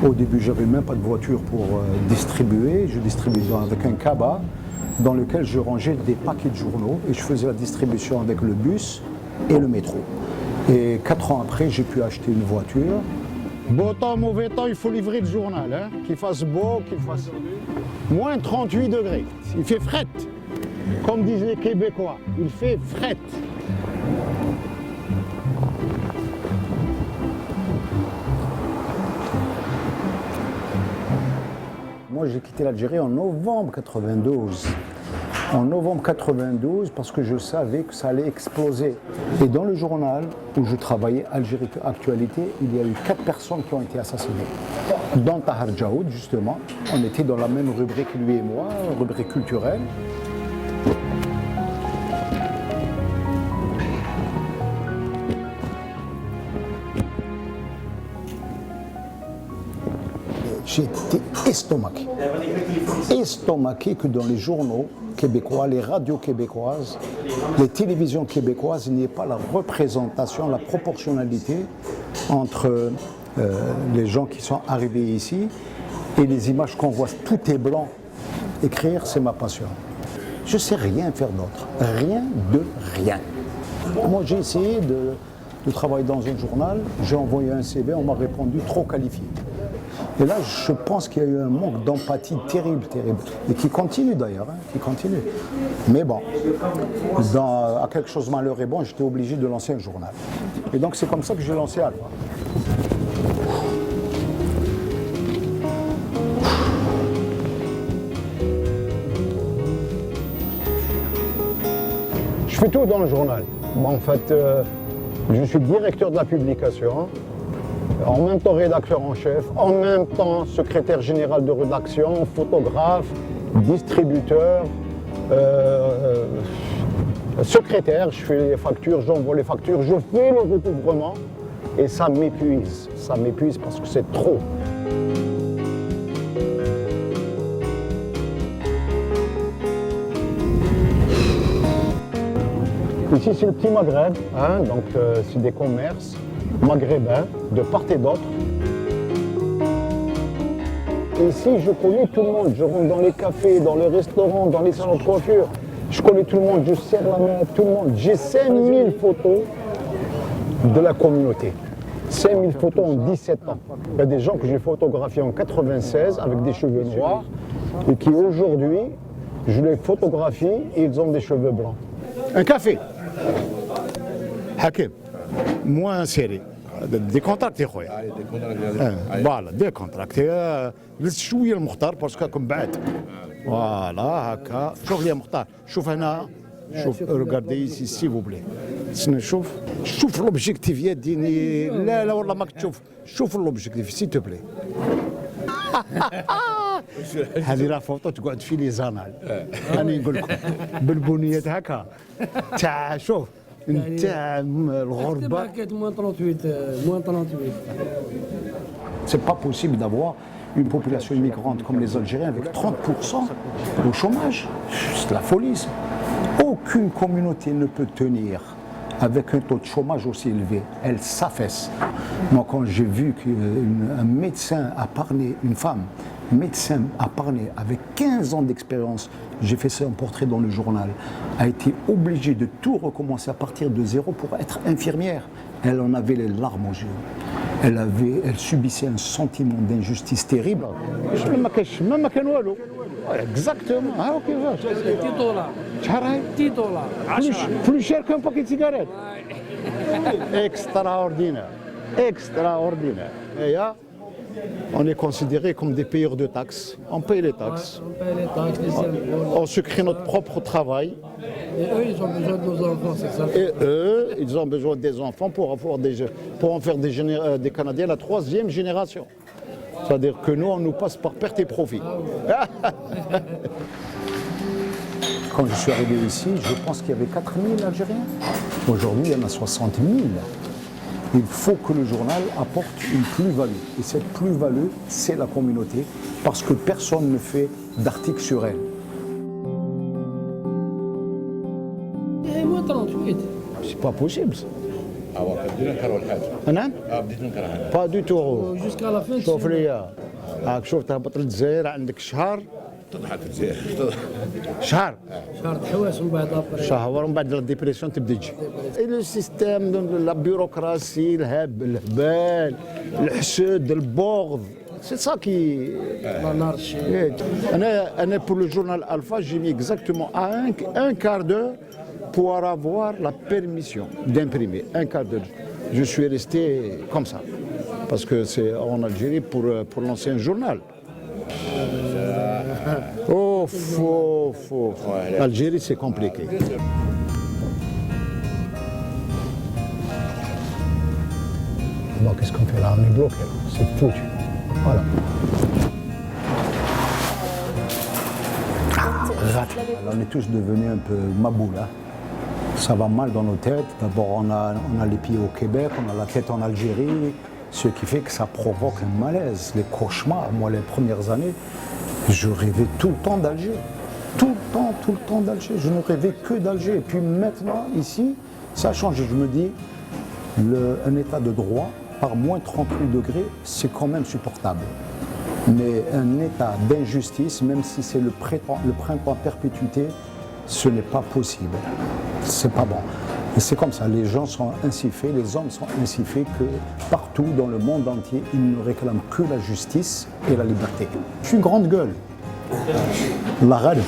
Au début, j'avais même pas de voiture pour distribuer. Je distribuais avec un cabas dans lequel je rangeais des paquets de journaux et je faisais la distribution avec le bus et le métro. Et 4 ans après, j'ai pu acheter une voiture. Beau temps, mauvais temps, il faut livrer le journal. Hein. Qu'il fasse beau, qu'il fasse... Moins 38 degrés. Il fait fret. Comme disent les Québécois, il fait fret. Moi, j'ai quitté l'Algérie en novembre 92. En novembre 92, parce que je savais que ça allait exploser. Et dans le journal où je travaillais, Algérie Actualité, il y a eu 4 personnes qui ont été assassinées. Dans Tahar Djaoud, justement, on était dans la même rubrique, lui et moi, rubrique culturelle. J'ai été estomaqué que dans les journaux québécois, les radios québécoises, les télévisions québécoises, il n'y ait pas la représentation, la proportionnalité entre les gens qui sont arrivés ici et les images qu'on voit. Tout est blanc. Écrire, c'est ma passion. Je ne sais rien faire d'autre. Rien de rien. Moi, j'ai essayé de travailler dans un journal. J'ai envoyé un CV, on m'a répondu trop qualifié. Et là, je pense qu'il y a eu un manque d'empathie terrible, terrible. Et qui continue d'ailleurs, hein, qui continue. Mais bon, à quelque chose de malheur et bon, j'étais obligé de lancer un journal. Et donc c'est comme ça que j'ai lancé Alpha. Je fais tout dans le journal. Bon, en fait, je suis directeur de la publication. En même temps rédacteur en chef, en même temps secrétaire général de rédaction, photographe, distributeur, secrétaire, je fais les factures, j'envoie les factures, je fais le recouvrement et ça m'épuise parce que c'est trop. Ici c'est le petit Maghreb, hein, donc c'est des commerces maghrébins de part et d'autre. Ici, je connais tout le monde. Je rentre dans les cafés, dans les restaurants, dans les salons de coiffure. Je connais tout le monde, je serre la main à tout le monde. J'ai 5000 photos de la communauté. 5000 photos en 17 ans. Il y a des gens que j'ai photographiés en 96 avec des cheveux noirs et qui aujourd'hui, je les photographie et ils ont des cheveux blancs. Un café. Hakim. Moins serré. ديكونتراكتي خويا فوالا ديكونتراكتي لست شويه المختار باسكو راكم بعد فوالا هكا شوف لي مختار شوف هنا شوف ريغاردي سي سي فو بلي شوف لوبجيكتيف يديني لا والله ماك تشوف شوف لوبجيكتيف سي تو بلي هذه لا فوطو تقعد في لي زانال راني نقول لكم بالبنيات هكا تاع شوف C'est pas possible d'avoir une population immigrante comme les Algériens avec 30% au chômage. C'est la folie. Aucune communauté ne peut tenir avec un taux de chômage aussi élevé. Elle s'affaisse. Moi, quand j'ai vu qu'un médecin a parlé, une femme, médecin a parlé avec 15 ans d'expérience, j'ai fait ça un portrait dans le journal, a été obligée de tout recommencer à partir de zéro pour être infirmière. Elle en avait les larmes aux yeux. Elle subissait un sentiment d'injustice terrible. Exactement. Ah, ok, va. 10 dollars. 10 dollars. Plus cher qu'un paquet de cigarettes. Extraordinaire. Extraordinaire. Et là, on est considérés comme des payeurs de taxes. On paye les taxes. On paye les taxes, les impôts. On se crée notre propre travail. Et eux, ils ont besoin de nos enfants, c'est ça. Et eux, ils ont besoin des enfants pour en faire des Canadiens la 3e génération. C'est-à-dire que nous, on nous passe par perte et profit. Quand je suis arrivé ici, je pense qu'il y avait 4000 Algériens. Aujourd'hui, il y en a 60 000. Il faut que le journal apporte une plus-value. Et cette plus-value, c'est la communauté, parce que personne ne fait d'article sur elle. Et moi, 38. C'est pas possible, ça. بدينا نكرهوا الحاجه نعم بديت نكرهها با دو تو. Jusqu'à la fin, شوف ليا هاك شوف تهبط للجزائر عندك شهر تضحك الجزائر شهر شهر الحواس ومن بعد ابري. شهر ومن بعد لا ديبرسيون تبدا تجي. لو سيستيم لا بيروقراسي الهبال الحسد البغض سي سا كي. l'anarchie. انا pour le journal Alpha j'ai mis exactement à un quart d'heure pour avoir la permission d'imprimer un quart d'heure. Je suis resté comme ça parce que c'est en Algérie pour lancer un journal. Oh, faux. Algérie, c'est compliqué. Bon, qu'est-ce qu'on fait là? On est bloqué. C'est foutu. Voilà. Alors, on est tous devenus un peu maboules. Hein. Ça va mal dans nos têtes. D'abord, on a les pieds au Québec, on a la tête en Algérie, ce qui fait que ça provoque un malaise, les cauchemars. Moi, les premières années, je rêvais tout le temps d'Alger. Tout le temps d'Alger. Je ne rêvais que d'Alger. Et puis maintenant, ici, ça a changé. Je me dis, un état de droit, par moins 38 degrés, c'est quand même supportable. Mais un état d'injustice, même si c'est le printemps à perpétuité, ce n'est pas possible. C'est pas bon. Et c'est comme ça, les gens sont ainsi faits, les hommes sont ainsi faits que partout dans le monde entier, ils ne réclament que la justice et la liberté. Je suis une grande gueule. La râle.